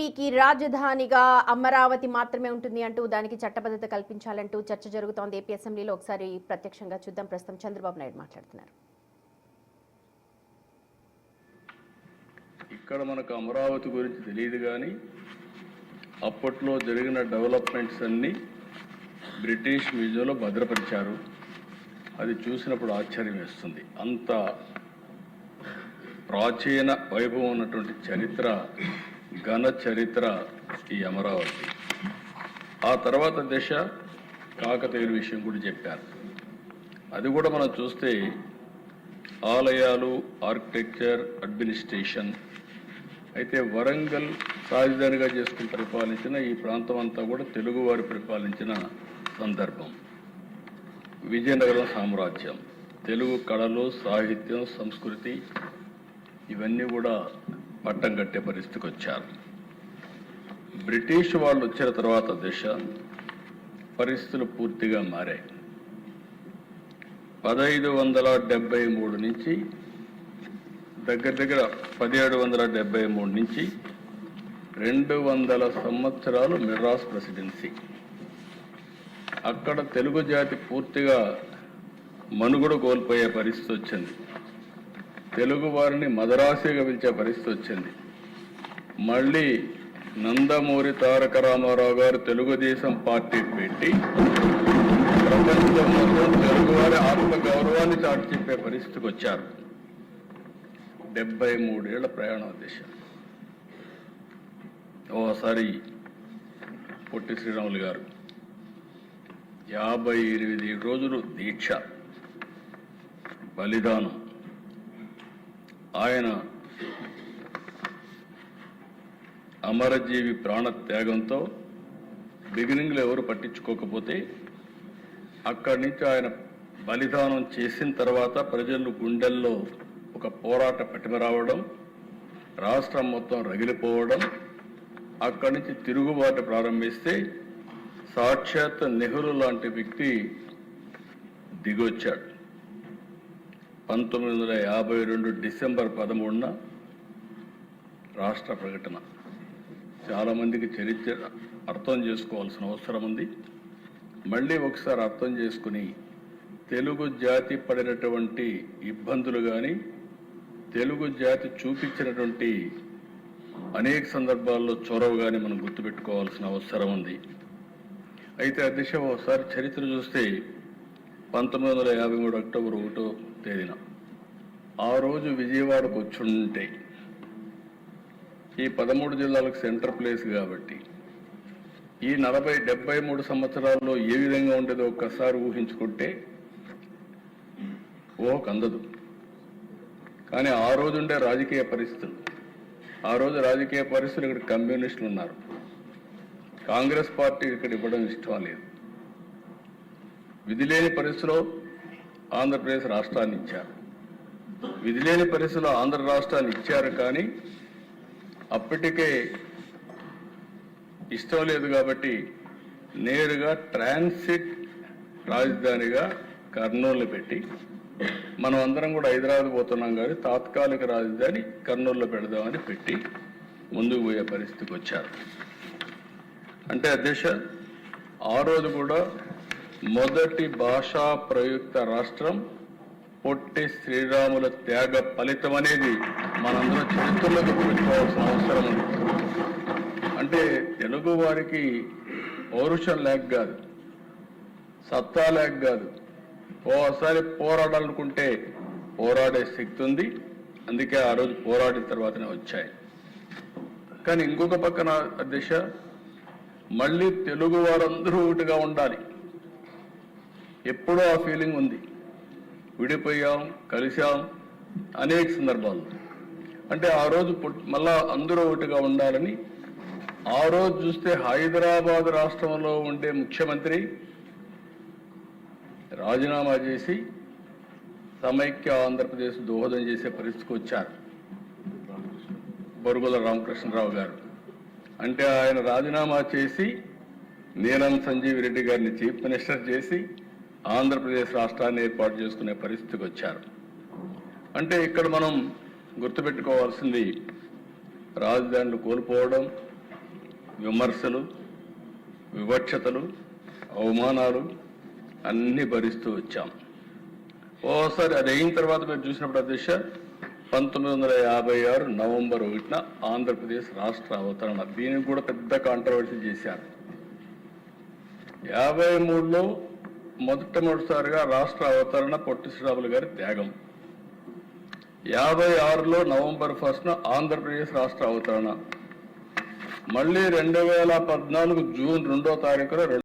ఏపీకి రాజధానిగా అమరావతి మాత్రమే ఉంటుంది అంటూ దానికి చట్టబద్ధత కల్పించాలంటూ చర్చ జరుగుతోంది ఏపీ అసెంబ్లీలో. ఒకసారి ప్రత్యక్షంగా చూద్దాం. ప్రస్తుతం చంద్రబాబు నాయుడు మాట్లాడుతున్నారు. ఇక్కడ మనకు అమరావతి గురించి తెలియదు కానీ అప్పట్లో జరిగిన డెవలప్మెంట్స్ అన్నీ బ్రిటిష్ మ్యూజియంలో భద్రపరిచారు. అది చూసినప్పుడు ఆశ్చర్యం వేస్తుంది. అంత ప్రాచీన వైభవం ఉన్నటువంటి చరిత్ర, ఘన చరిత్ర ఈ అమరావతి. ఆ తర్వాత దశ కాకతీయుల విషయం కూడా చెప్పారు. అది కూడా మనం చూస్తే ఆలయాలు, ఆర్కిటెక్చర్, అడ్మినిస్ట్రేషన్. అయితే వరంగల్ రాజధానిగా చేసుకుని పరిపాలించిన ఈ ప్రాంతం అంతా కూడా తెలుగువారు పరిపాలించిన సందర్భం. విజయనగరం సామ్రాజ్యం, తెలుగు కళలు, సాహిత్యం, సంస్కృతి ఇవన్నీ కూడా పట్టం కట్టే పరిస్థితికి వచ్చారు. బ్రిటిష్ వాళ్ళు వచ్చిన తర్వాత దిశ పరిస్థితులు పూర్తిగా మారాయి. 1573 నుంచి దగ్గర 1773 నుంచి 200 సంవత్సరాలు మెడ్రాస్ ప్రెసిడెన్సీ. అక్కడ తెలుగు జాతి పూర్తిగా మనుగడ కోల్పోయే పరిస్థితి వచ్చింది. తెలుగు వారిని మదరాసిగా పిలిచే పరిస్థితి వచ్చింది. మళ్ళీ నందమూరి తారక రామారావు గారు తెలుగుదేశం పార్టీ పెట్టి ప్రపంచం మొత్తం తెలుగువారి ఆత్మ గౌరవాన్ని చాటి చెప్పే పరిస్థితికి వచ్చారు. 73 ఏళ్ల ప్రయాణం దిశ. ఓసారి పొట్టి శ్రీరాములు గారు 58 రోజులు దీక్ష, బలిదానం. ఆయన అమరజీవి ప్రాణ త్యాగంతో బిగినింగ్లో ఎవరు పట్టించుకోకపోతే అక్కడి నుంచి ఆయన బలిదానం చేసిన తర్వాత ప్రజలు గుండెల్లో ఒక పోరాట పటిమ రావడం, రాష్ట్రం మొత్తం రగిలిపోవడం, అక్కడి నుంచి తిరుగుబాటు ప్రారంభిస్తే సాక్షాత్ నెహ్రూ లాంటి వ్యక్తి దిగొచ్చాడు. 1952 డిసెంబర్ 13న రాష్ట్ర ప్రకటన. చాలామందికి చరిత్ర అర్థం చేసుకోవాల్సిన అవసరం ఉంది. మళ్ళీ ఒకసారి అర్థం చేసుకుని తెలుగు జాతి పడినటువంటి ఇబ్బందులు కానీ, తెలుగు జాతి చూపించినటువంటి అనేక సందర్భాల్లో చొరవ కానీ మనం గుర్తుపెట్టుకోవాల్సిన అవసరం ఉంది. అయితే ఆ దిశ ఒకసారి చరిత్ర చూస్తే 1953 అక్టోబర్ 1వ తేదీన ఆ రోజు విజయవాడకు వచ్చుంటే, ఈ 13 జిల్లాలకు సెంటర్ ప్లేస్ కాబట్టి ఈ 73 సంవత్సరాల్లో ఏ విధంగా ఉండేదో ఒక్కసారి ఊహించుకుంటే ఊహకు అందదు. కానీ ఆ రోజు ఉండే రాజకీయ పరిస్థితులు, ఆ రోజు రాజకీయ పరిస్థితులు ఇక్కడ కమ్యూనిస్టులు ఉన్నారు. కాంగ్రెస్ పార్టీ ఇక్కడ ఇవ్వడం ఇష్టం లేదు. విధిలేని పరిస్థితిలో ఆంధ్రప్రదేశ్ రాష్ట్రాన్ని ఇచ్చారు. విధిలేని పరిస్థితిలో ఆంధ్ర రాష్ట్రాన్ని ఇచ్చారు. కానీ అప్పటికే ఇష్టం లేదు కాబట్టి నేరుగా ట్రాన్సిట్ రాజధానిగా కర్నూలుని పెట్టి, మనం అందరం కూడా హైదరాబాద్ పోతున్నాం కానీ తాత్కాలిక రాజధాని కర్నూలులో పెడదామని పెట్టి ముందుకు పోయే పరిస్థితికి వచ్చారు. అంటే అధ్యక్ష, ఆ రోజు కూడా మొదటి భాషా ప్రయుక్త రాష్ట్రం పొట్టి శ్రీరాముల త్యాగ ఫలితం అనేది మనందరం చరిత్రలో గుర్తుపెట్టుకోవాల్సిన అవసరం ఉంది. అంటే తెలుగు వారికి పౌరుషం లేక కాదు, సత్తా లేక కాదు, ఓసారి పోరాడాలనుకుంటే పోరాడే శక్తి ఉంది. అందుకే ఆ రోజు పోరాడిన తర్వాతనే వచ్చాయి. కానీ ఇంకొక పక్కన అధ్యక్ష, మళ్ళీ తెలుగు వారందరూ ఒకటిగా ఉండాలి. ఎప్పుడూ ఆ ఫీలింగ్ ఉంది. విడిపోయాం, కలిసాం అనేక సందర్భాలు. అంటే ఆ రోజు మళ్ళా అందరూ ఒకటిగా ఉండాలని ఆ రోజు చూస్తే హైదరాబాద్ రాష్ట్రంలో ఉండే ముఖ్యమంత్రి రాజీనామా చేసి సమైక్య ఆంధ్రప్రదేశ్ దోహదం చేసే పరిస్థితికి వచ్చారు బొరుగుల రామకృష్ణరావు గారు. అంటే ఆయన రాజీనామా చేసి నీలం సంజీవ్ రెడ్డి గారిని చీఫ్ మినిస్టర్ చేసి ఆంధ్రప్రదేశ్ రాష్ట్రాన్ని ఏర్పాటు చేసుకునే పరిస్థితికి వచ్చారు. అంటే ఇక్కడ మనం గుర్తుపెట్టుకోవాల్సింది రాజధానులు కోల్పోవడం, విమర్శలు, వివక్షతలు, అవమానాలు అన్నీ భరిస్తూ వచ్చాం. ఓసారి అది అయిన తర్వాత మీరు చూసినప్పుడు అధ్యక్ష 1956 నవంబర్ 1న ఆంధ్రప్రదేశ్ రాష్ట్ర అవతరణ, దీనికి కూడా పెద్ద కాంట్రవర్సీ చేశారు. 53లో మొట్టమొదటిసారిగా రాష్ట్ర అవతరణ పొట్టి శ్రీరాములు గారి త్యాగం. 56లో నవంబర్ 1న ఆంధ్రప్రదేశ్ రాష్ట్ర అవతరణ. మళ్ళీ 2014 జూన్ 2వ తారీఖున